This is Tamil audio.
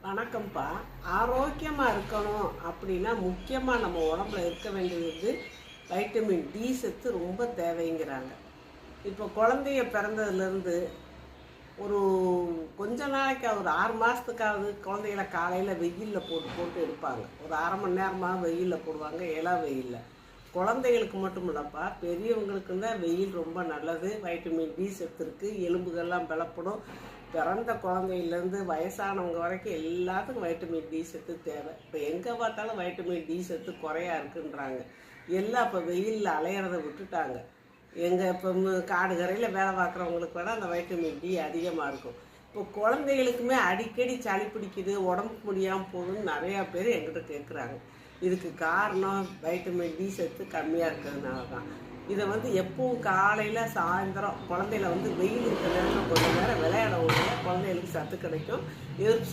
வணக்கம்ப்பா. ஆரோக்கியமாக இருக்கணும் அப்படின்னா முக்கியமாக நம்ம உடம்புல இருக்க வேண்டியது வைட்டமின் டி சத்து ரொம்ப தேவைங்கிறாங்க. இப்போ குழந்தைய பிறந்ததுலேருந்து ஒரு கொஞ்ச நாளைக்கு ஒரு 6 மாதத்துக்காவது குழந்தைகளை காலையில் வெயிலில் போட்டு போட்டு எடுப்பாங்க. ஒரு அரை மணி நேரமாக வெயிலில் போடுவாங்க, வெயிலில். குழந்தைகளுக்கு மட்டும் இல்லைப்பா, பெரியவங்களுக்கு தான் வெயில் ரொம்ப நல்லது. வைட்டமின் டி சத்து இருக்குது, எலும்புகள்லாம் பலப்படும். பிறந்த குழந்தையிலேருந்து வயசானவங்க வரைக்கும் எல்லாத்துக்கும் வைட்டமின் டி சத்து தேவை. இப்போ எங்கே பார்த்தாலும் வைட்டமின் டி சத்து குறையா இருக்குன்றாங்க. எல்லாம் இப்போ வெயிலில் அலையிறத விட்டுட்டாங்க. எங்கள் இப்போ காடு கரையில் வேலை பார்க்குறவங்களுக்கு வேணால் அந்த வைட்டமின் டி அதிகமாக இருக்கும். இப்போ குழந்தைகளுக்குமே அடிக்கடி சளி பிடிக்குது, உடம்புக்கு முடியாமல் போகுதுன்னு நிறையா பேர் எங்கிட்ட கேட்குறாங்க. இதுக்கு காரணம் வைட்டமின் டி சத்து கம்மியாக இருக்கிறதுனால தான். இதை எப்பவும் காலையில் சாயந்தரம் குழந்தையில வெயில் இருக்கிற நேரத்தில் கொஞ்சம் நேரம் விளையாட விட குழந்தைகளுக்கு சத்து கிடைக்கும். எதிர்ப்பு